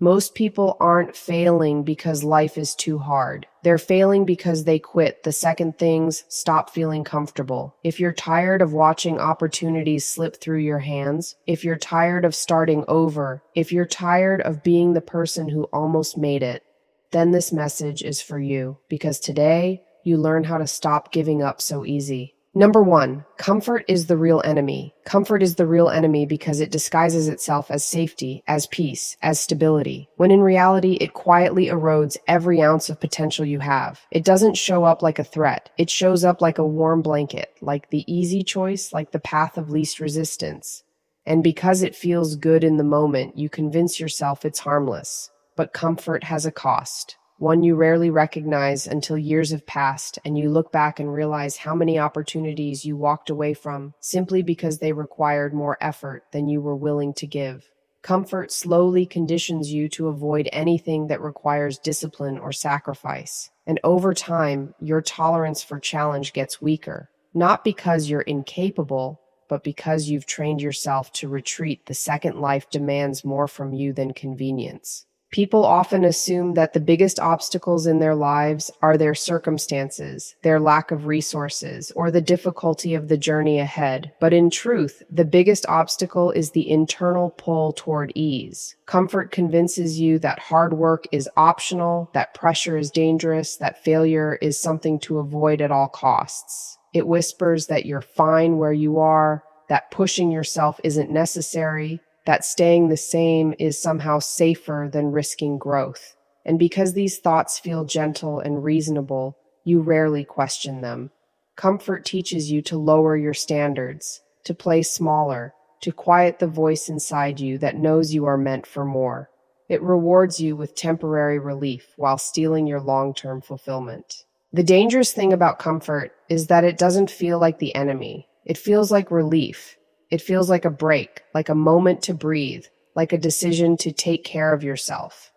Most people aren't failing because life is too hard. They're failing because they quit the second things stop feeling comfortable. If you're tired of watching opportunities slip through your hands, if you're tired of starting over, if you're tired of being the person who almost made it, then this message is for you, because today you learn how to stop giving up so easy. Number one, comfort is the real enemy. Comfort is the real enemy because it disguises itself as safety, as peace, as stability, when in reality it quietly erodes every ounce of potential you have. It doesn't show up like a threat. It shows up like a warm blanket, like the easy choice, like the path of least resistance. And because it feels good in the moment, you convince yourself it's harmless. But comfort has a cost, one you rarely recognize until years have passed and you look back and realize how many opportunities you walked away from simply because they required more effort than you were willing to give. Comfort slowly conditions you to avoid anything that requires discipline or sacrifice. And over time, your tolerance for challenge gets weaker, not because you're incapable, but because you've trained yourself to retreat the second life demands more from you than convenience. People often assume that the biggest obstacles in their lives are their circumstances, their lack of resources, or the difficulty of the journey ahead. But in truth, the biggest obstacle is the internal pull toward ease. Comfort convinces you that hard work is optional, that pressure is dangerous, that failure is something to avoid at all costs. It whispers that you're fine where you are, that pushing yourself isn't necessary, that staying the same is somehow safer than risking growth. And because these thoughts feel gentle and reasonable, you rarely question them. Comfort teaches you to lower your standards, to play smaller, to quiet the voice inside you that knows you are meant for more. It rewards you with temporary relief while stealing your long-term fulfillment. The dangerous thing about comfort is that it doesn't feel like the enemy. It feels like relief. It feels like a break, like a moment to breathe, like a decision to take care of yourself.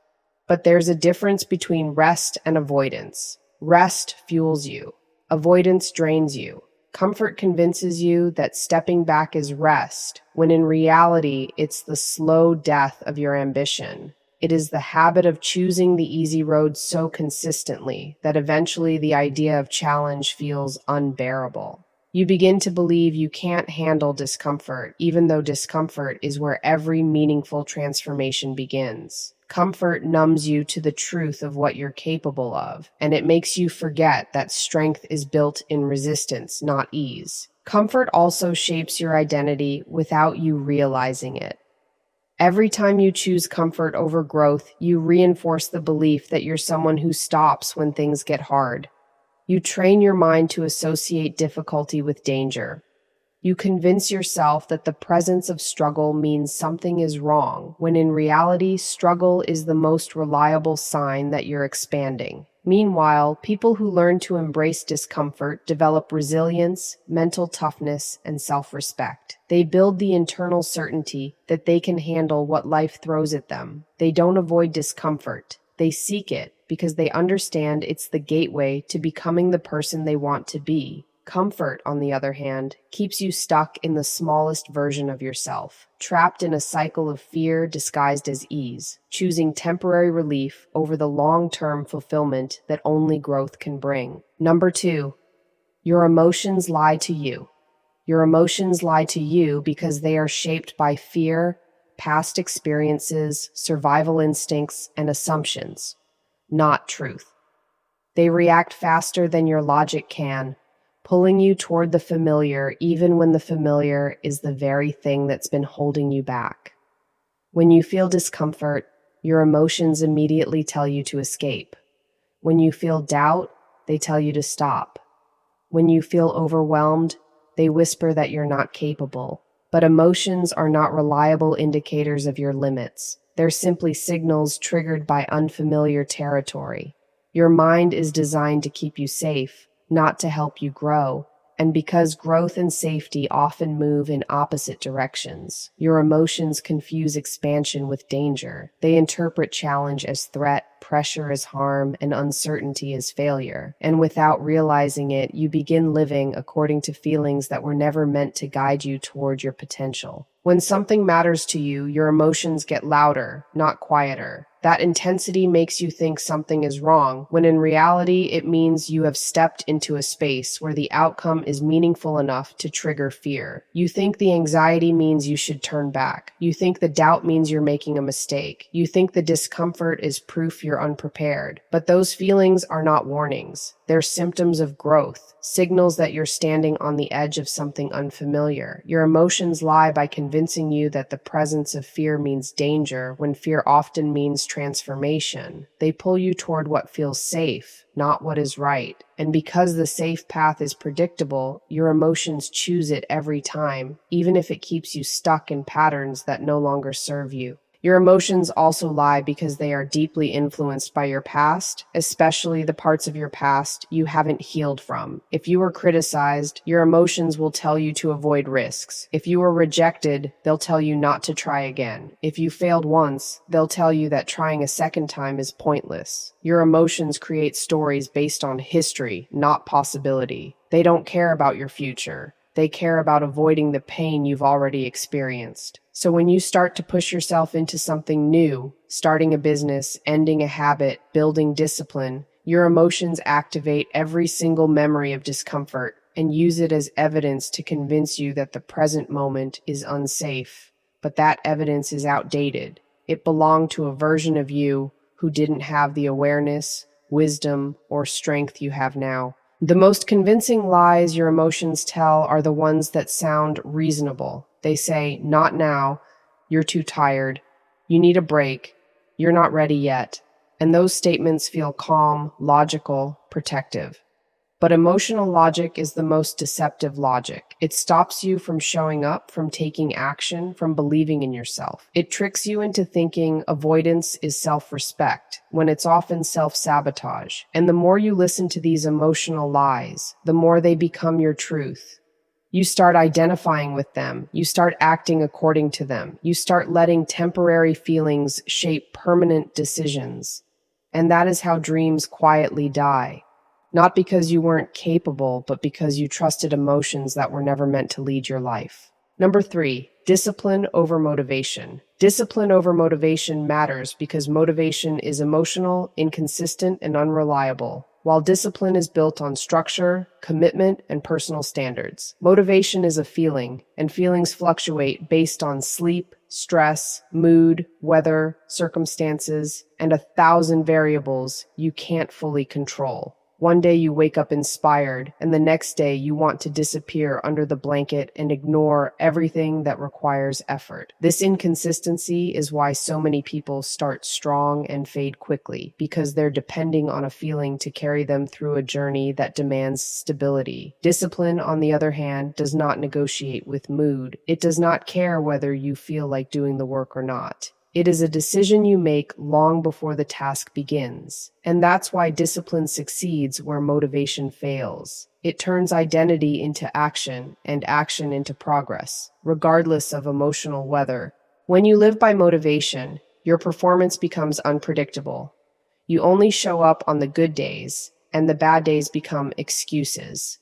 But there's a difference between rest and avoidance. Rest fuels you. Avoidance drains you. Comfort convinces you that stepping back is rest, when in reality, it's the slow death of your ambition. It is the habit of choosing the easy road so consistently that eventually the idea of challenge feels unbearable. You begin to believe you can't handle discomfort, even though discomfort is where every meaningful transformation begins. Comfort numbs you to the truth of what you're capable of, and it makes you forget that strength is built in resistance, not ease. Comfort also shapes your identity without you realizing it. Every time you choose comfort over growth, you reinforce the belief that you're someone who stops when things get hard. You train your mind to associate difficulty with danger. You convince yourself that the presence of struggle means something is wrong, when in reality, struggle is the most reliable sign that you're expanding. Meanwhile, people who learn to embrace discomfort develop resilience, mental toughness, and self-respect. They build the internal certainty that they can handle what life throws at them. They don't avoid discomfort. They seek it because they understand it's the gateway to becoming the person they want to be. Comfort, on the other hand, keeps you stuck in the smallest version of yourself, trapped in a cycle of fear disguised as ease, choosing temporary relief over the long-term fulfillment that only growth can bring. Number two, your emotions lie to you. Your emotions lie to you because they are shaped by fear, past experiences, survival instincts, and assumptions, not truth. They react faster than your logic can, pulling you toward the familiar even when the familiar is the very thing that's been holding you back. When you feel discomfort, your emotions immediately tell you to escape. When you feel doubt, they tell you to stop. When you feel overwhelmed, they whisper that you're not capable. But emotions are not reliable indicators of your limits. They're simply signals triggered by unfamiliar territory. Your mind is designed to keep you safe, not to help you grow. And because growth and safety often move in opposite directions, your emotions confuse expansion with danger. They interpret challenge as threat, pressure is harm, and uncertainty is failure. And without realizing it, you begin living according to feelings that were never meant to guide you toward your potential. When something matters to you, your emotions get louder, not quieter. That intensity makes you think something is wrong, when in reality, it means you have stepped into a space where the outcome is meaningful enough to trigger fear. You think the anxiety means you should turn back. You think the doubt means you're making a mistake. You think the discomfort is proof you're unprepared. But those feelings are not warnings. They're symptoms of growth, signals that you're standing on the edge of something unfamiliar. Your emotions lie by convincing you that the presence of fear means danger, when fear often means transformation. They pull you toward what feels safe, not what is right. And because the safe path is predictable, your emotions choose it every time, even if it keeps you stuck in patterns that no longer serve you. Your emotions also lie because they are deeply influenced by your past, especially the parts of your past you haven't healed from. If you were criticized, your emotions will tell you to avoid risks. If you were rejected, they'll tell you not to try again. If you failed once, they'll tell you that trying a second time is pointless. Your emotions create stories based on history, not possibility. They don't care about your future. They care about avoiding the pain you've already experienced. So when you start to push yourself into something new, starting a business, ending a habit, building discipline, your emotions activate every single memory of discomfort and use it as evidence to convince you that the present moment is unsafe. But that evidence is outdated. It belonged to a version of you who didn't have the awareness, wisdom, or strength you have now. The most convincing lies your emotions tell are the ones that sound reasonable. They say, not now, you're too tired, you need a break, you're not ready yet. And those statements feel calm, logical, protective. But emotional logic is the most deceptive logic. It stops you from showing up, from taking action, from believing in yourself. It tricks you into thinking avoidance is self-respect, when it's often self-sabotage. And the more you listen to these emotional lies, the more they become your truth. You start identifying with them. You start acting according to them. You start letting temporary feelings shape permanent decisions. And that is how dreams quietly die. Not because you weren't capable, but because you trusted emotions that were never meant to lead your life. Number 3, discipline over motivation. Discipline over motivation matters because motivation is emotional, inconsistent, and unreliable, while discipline is built on structure, commitment, and personal standards. Motivation is a feeling, and feelings fluctuate based on sleep, stress, mood, weather, circumstances, and 1,000 variables you can't fully control. One day you wake up inspired, and the next day you want to disappear under the blanket and ignore everything that requires effort. This inconsistency is why so many people start strong and fade quickly, because they're depending on a feeling to carry them through a journey that demands stability. Discipline, on the other hand, does not negotiate with mood. It does not care whether you feel like doing the work or not. It is a decision you make long before the task begins. And that's why discipline succeeds where motivation fails. It turns identity into action and action into progress, regardless of emotional weather. When you live by motivation, your performance becomes unpredictable. You only show up on the good days, and the bad days become excuses.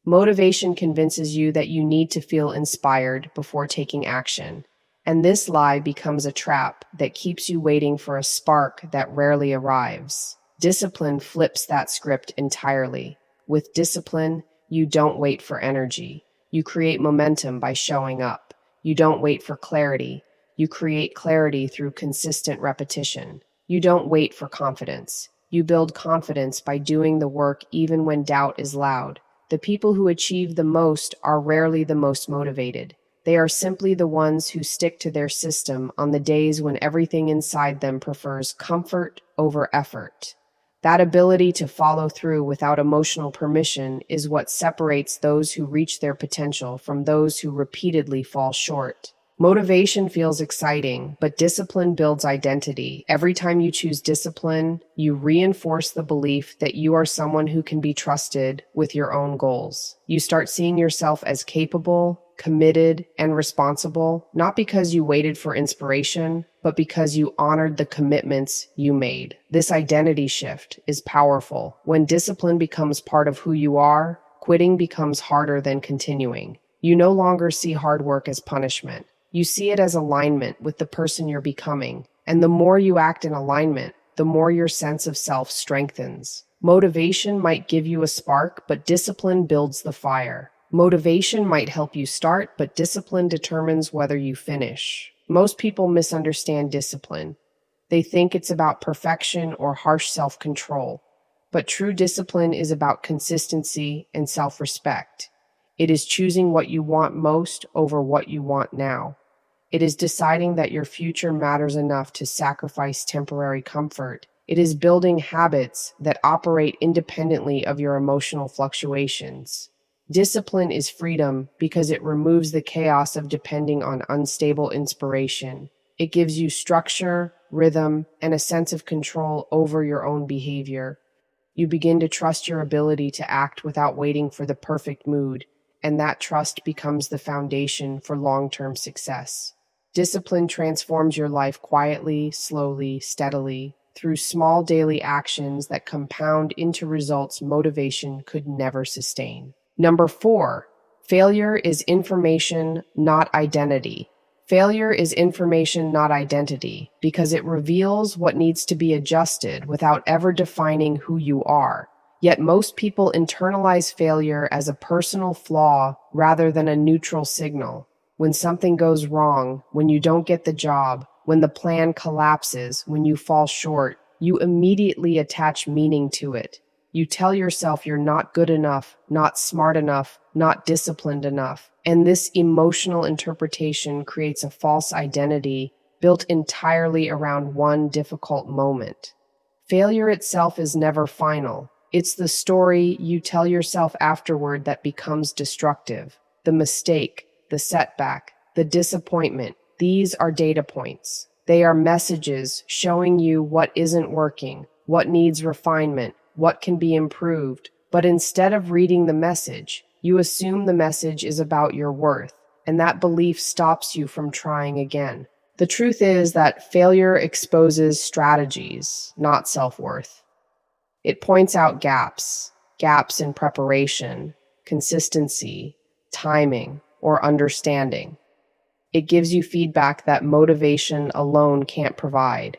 Motivation convinces you that you need to feel inspired before taking action. And this lie becomes a trap that keeps you waiting for a spark that rarely arrives. Discipline flips that script entirely. With discipline, you don't wait for energy. You create momentum by showing up. You don't wait for clarity. You create clarity through consistent repetition. You don't wait for confidence. You build confidence by doing the work even when doubt is loud. The people who achieve the most are rarely the most motivated. They are simply the ones who stick to their system on the days when everything inside them prefers comfort over effort. That ability to follow through without emotional permission is what separates those who reach their potential from those who repeatedly fall short. Motivation feels exciting, but discipline builds identity. Every time you choose discipline, you reinforce the belief that you are someone who can be trusted with your own goals. You start seeing yourself as capable, committed, and responsible, not because you waited for inspiration, but because you honored the commitments you made. This identity shift is powerful. When discipline becomes part of who you are, quitting becomes harder than continuing. You no longer see hard work as punishment. You see it as alignment with the person you're becoming. And the more you act in alignment, the more your sense of self strengthens. Motivation might give you a spark, but discipline builds the fire. Motivation might help you start, but discipline determines whether you finish. Most people misunderstand discipline. They think it's about perfection or harsh self-control. But true discipline is about consistency and self-respect. It is choosing what you want most over what you want now. It is deciding that your future matters enough to sacrifice temporary comfort. It is building habits that operate independently of your emotional fluctuations. Discipline is freedom because it removes the chaos of depending on unstable inspiration. It gives you structure, rhythm, and a sense of control over your own behavior. You begin to trust your ability to act without waiting for the perfect mood, and that trust becomes the foundation for long-term success. Discipline transforms your life quietly, slowly, steadily, through small daily actions that compound into results motivation could never sustain. Number 4, failure is information, not identity. Failure is information, not identity, because it reveals what needs to be adjusted without ever defining who you are. Yet most people internalize failure as a personal flaw rather than a neutral signal. When something goes wrong, when you don't get the job, when the plan collapses, when you fall short, you immediately attach meaning to it. You tell yourself you're not good enough, not smart enough, not disciplined enough. And this emotional interpretation creates a false identity built entirely around one difficult moment. Failure itself is never final. It's the story you tell yourself afterward that becomes destructive. The mistake, the setback, the disappointment, these are data points. They are messages showing you what isn't working, what needs refinement, what can be improved. But instead of reading the message, you assume the message is about your worth, and that belief stops you from trying again. The truth is that failure exposes strategies, not self-worth. It points out gaps in preparation, consistency, timing, or understanding. It gives you feedback that motivation alone can't provide.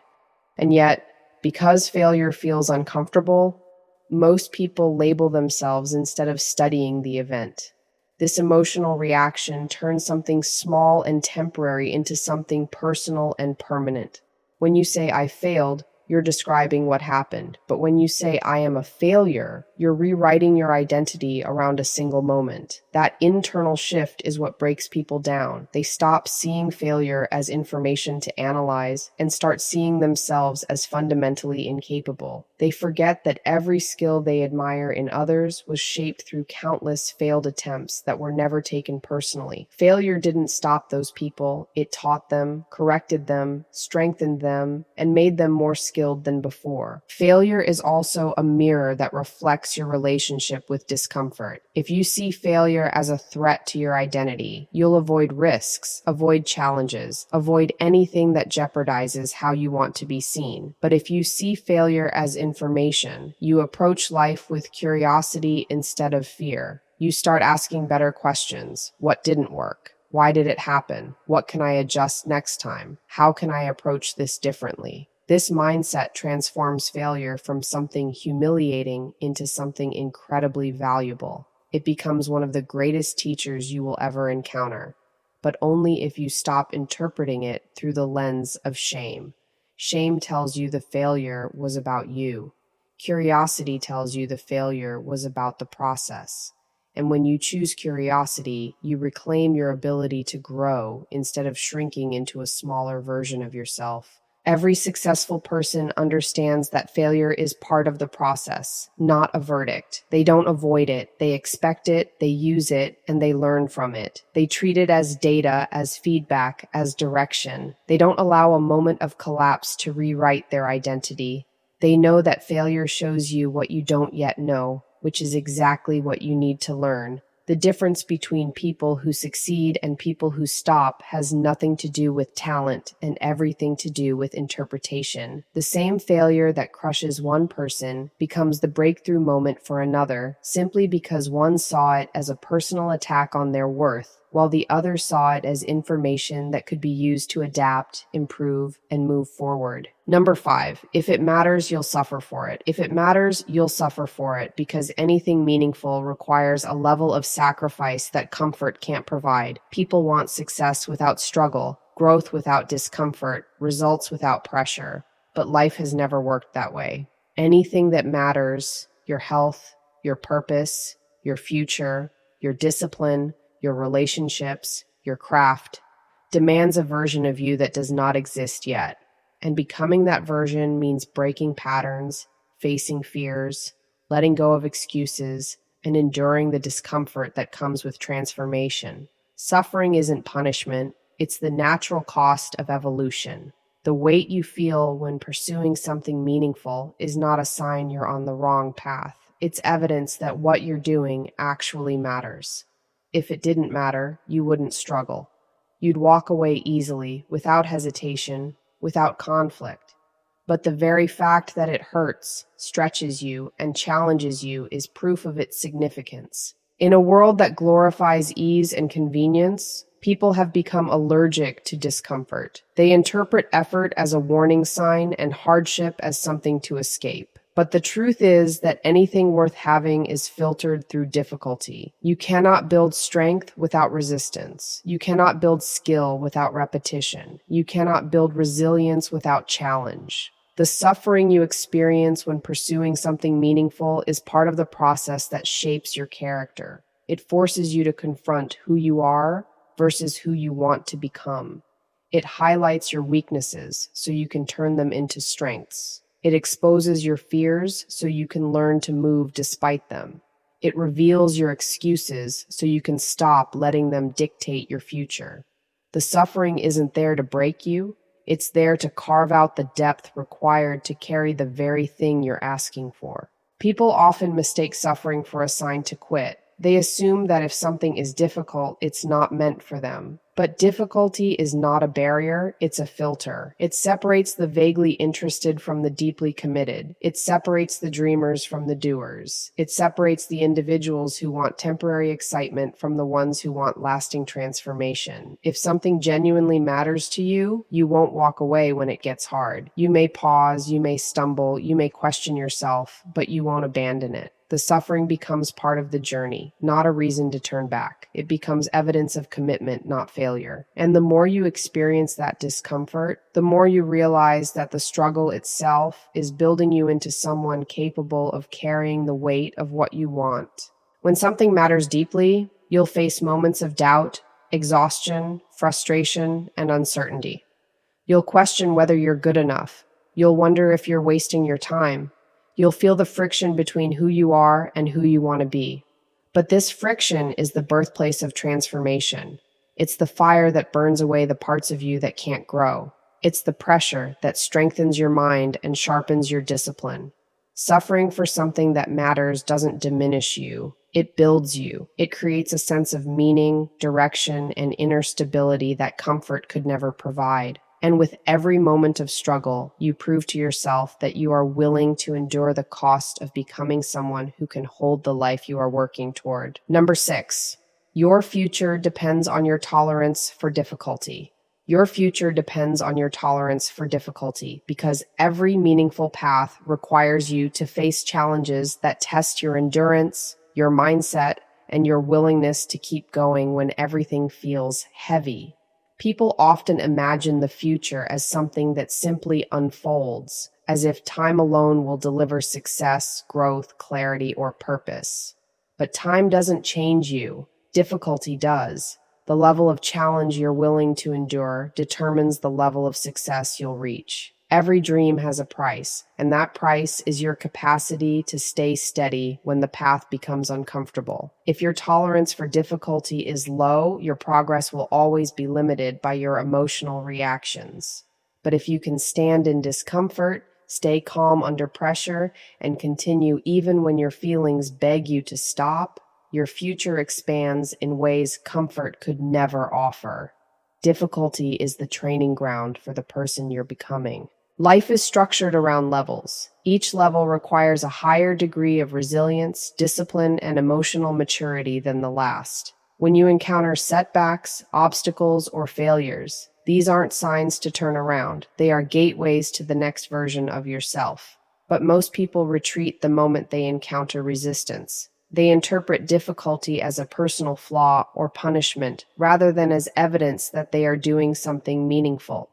And yet, because failure feels uncomfortable, most people label themselves instead of studying the event. This emotional reaction turns something small and temporary into something personal and permanent. When you say, "I failed," you're describing what happened. But when you say, "I am a failure," you're rewriting your identity around a single moment. That internal shift is what breaks people down. They stop seeing failure as information to analyze and start seeing themselves as fundamentally incapable. They forget that every skill they admire in others was shaped through countless failed attempts that were never taken personally. Failure didn't stop those people. It taught them, corrected them, strengthened them, and made them more skilled than before. Failure is also a mirror that reflects your relationship with discomfort. If you see failure as a threat to your identity, you'll avoid risks, avoid challenges, avoid anything that jeopardizes how you want to be seen. But if you see failure as information, you approach life with curiosity instead of fear. You start asking better questions. What didn't work? Why did it happen? What can I adjust next time? How can I approach this differently? This mindset transforms failure from something humiliating into something incredibly valuable. It becomes one of the greatest teachers you will ever encounter, but only if you stop interpreting it through the lens of shame. Shame tells you the failure was about you. Curiosity tells you the failure was about the process. And when you choose curiosity, you reclaim your ability to grow instead of shrinking into a smaller version of yourself. Every successful person understands that failure is part of the process, not a verdict. They don't avoid it. They expect it, they use it, and they learn from it. They treat it as data, as feedback, as direction. They don't allow a moment of collapse to rewrite their identity. They know that failure shows you what you don't yet know, which is exactly what you need to learn. The difference between people who succeed and people who stop has nothing to do with talent and everything to do with interpretation. The same failure that crushes one person becomes the breakthrough moment for another simply because one saw it as a personal attack on their worth, while the other saw it as information that could be used to adapt, improve, and move forward. Number 5, if it matters, you'll suffer for it. If it matters, you'll suffer for it because anything meaningful requires a level of sacrifice that comfort can't provide. People want success without struggle, growth without discomfort, results without pressure. But life has never worked that way. Anything that matters, your health, your purpose, your future, your discipline, your relationships, your craft, demands a version of you that does not exist yet. And becoming that version means breaking patterns, facing fears, letting go of excuses, and enduring the discomfort that comes with transformation. Suffering isn't punishment, it's the natural cost of evolution. The weight you feel when pursuing something meaningful is not a sign you're on the wrong path. It's evidence that what you're doing actually matters. If it didn't matter, you wouldn't struggle. You'd walk away easily, without hesitation, without conflict. But the very fact that it hurts, stretches you, and challenges you is proof of its significance. In a world that glorifies ease and convenience, people have become allergic to discomfort. They interpret effort as a warning sign and hardship as something to escape. But the truth is that anything worth having is filtered through difficulty. You cannot build strength without resistance. You cannot build skill without repetition. You cannot build resilience without challenge. The suffering you experience when pursuing something meaningful is part of the process that shapes your character. It forces you to confront who you are versus who you want to become. It highlights your weaknesses so you can turn them into strengths. It exposes your fears so you can learn to move despite them. It reveals your excuses so you can stop letting them dictate your future. The suffering isn't there to break you, it's there to carve out the depth required to carry the very thing you're asking for. People often mistake suffering for a sign to quit. They assume that if something is difficult, it's not meant for them. But difficulty is not a barrier, it's a filter. It separates the vaguely interested from the deeply committed. It separates the dreamers from the doers. It separates the individuals who want temporary excitement from the ones who want lasting transformation. If something genuinely matters to you, you won't walk away when it gets hard. You may pause, you may stumble, you may question yourself, but you won't abandon it. The suffering becomes part of the journey, not a reason to turn back. It becomes evidence of commitment, not failure. And the more you experience that discomfort, the more you realize that the struggle itself is building you into someone capable of carrying the weight of what you want. When something matters deeply, you'll face moments of doubt, exhaustion, frustration, and uncertainty. You'll question whether you're good enough. You'll wonder if you're wasting your time. You'll feel the friction between who you are and who you want to be. But this friction is the birthplace of transformation. It's the fire that burns away the parts of you that can't grow. It's the pressure that strengthens your mind and sharpens your discipline. Suffering for something that matters doesn't diminish you. It builds you. It creates a sense of meaning, direction, and inner stability that comfort could never provide. And with every moment of struggle, you prove to yourself that you are willing to endure the cost of becoming someone who can hold the life you are working toward. Number 6, your future depends on your tolerance for difficulty. Your future depends on your tolerance for difficulty because every meaningful path requires you to face challenges that test your endurance, your mindset, and your willingness to keep going when everything feels heavy. People often imagine the future as something that simply unfolds, as if time alone will deliver success, growth, clarity, or purpose. But time doesn't change you. Difficulty does. The level of challenge you're willing to endure determines the level of success you'll reach. Every dream has a price, and that price is your capacity to stay steady when the path becomes uncomfortable. If your tolerance for difficulty is low, your progress will always be limited by your emotional reactions. But if you can stand in discomfort, stay calm under pressure, and continue even when your feelings beg you to stop, Your future expands in ways comfort could never offer. Difficulty is the training ground for the person you're becoming. Life is structured around levels. Each level requires a higher degree of resilience, discipline, and emotional maturity than the last. When you encounter setbacks, obstacles, or failures, these aren't signs to turn around. They are gateways to the next version of yourself. But most people retreat the moment they encounter resistance. They interpret difficulty as a personal flaw or punishment rather than as evidence that they are doing something meaningful.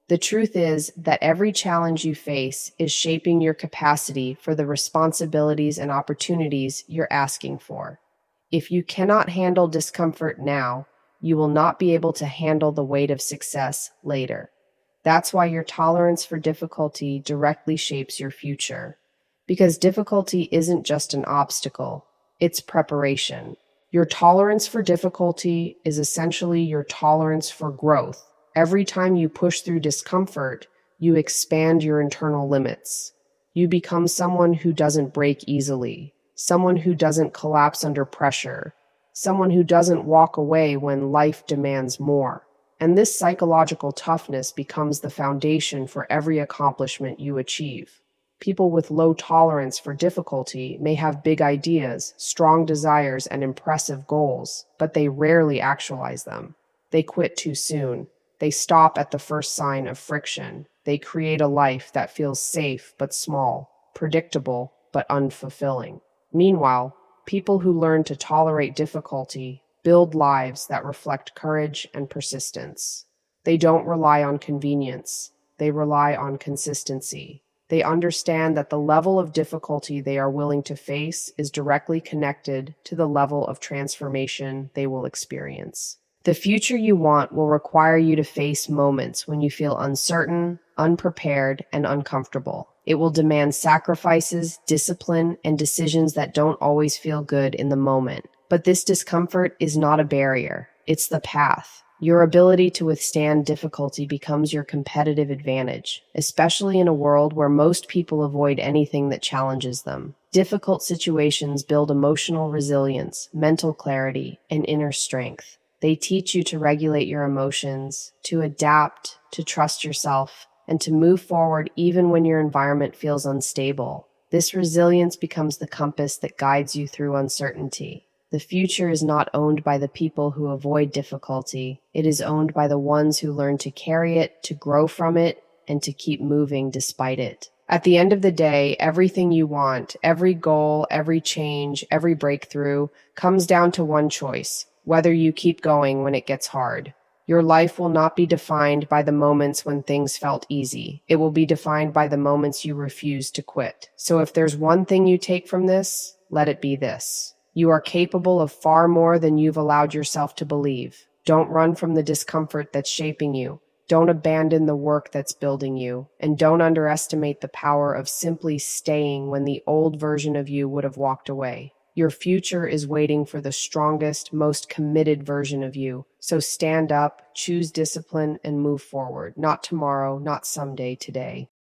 The truth is that every challenge you face is shaping your capacity for the responsibilities and opportunities you're asking for. If you cannot handle discomfort now, you will not be able to handle the weight of success later. That's why your tolerance for difficulty directly shapes your future. Because difficulty isn't just an obstacle, it's preparation. Your tolerance for difficulty is essentially your tolerance for growth. Every time you push through discomfort, you expand your internal limits. You become someone who doesn't break easily, someone who doesn't collapse under pressure, someone who doesn't walk away when life demands more. And this psychological toughness becomes the foundation for every accomplishment you achieve. People with low tolerance for difficulty may have big ideas, strong desires, and impressive goals, but they rarely actualize them. They quit too soon. They stop at the first sign of friction. They create a life that feels safe but small, predictable but unfulfilling. Meanwhile, people who learn to tolerate difficulty build lives that reflect courage and persistence. They don't rely on convenience. They rely on consistency. They understand that the level of difficulty they are willing to face is directly connected to the level of transformation they will experience. The future you want will require you to face moments when you feel uncertain, unprepared, and uncomfortable. It will demand sacrifices, discipline, and decisions that don't always feel good in the moment. But this discomfort is not a barrier. It's the path. Your ability to withstand difficulty becomes your competitive advantage, especially in a world where most people avoid anything that challenges them. Difficult situations build emotional resilience, mental clarity, and inner strength. They teach you to regulate your emotions, to adapt, to trust yourself, and to move forward even when your environment feels unstable. This resilience becomes the compass that guides you through uncertainty. The future is not owned by the people who avoid difficulty. It is owned by the ones who learn to carry it, to grow from it, and to keep moving despite it. At the end of the day, everything you want, every goal, every change, every breakthrough, comes down to one choice: whether you keep going when it gets hard. Your life will not be defined by the moments when things felt easy. It will be defined by the moments you refuse to quit. So if there's one thing you take from this, let it be this: you are capable of far more than you've allowed yourself to believe. Don't run from the discomfort that's shaping you. Don't abandon the work that's building you. And don't underestimate the power of simply staying when the old version of you would have walked away. Your future is waiting for the strongest, most committed version of you. So stand up, choose discipline, and move forward. Not tomorrow, not someday, today.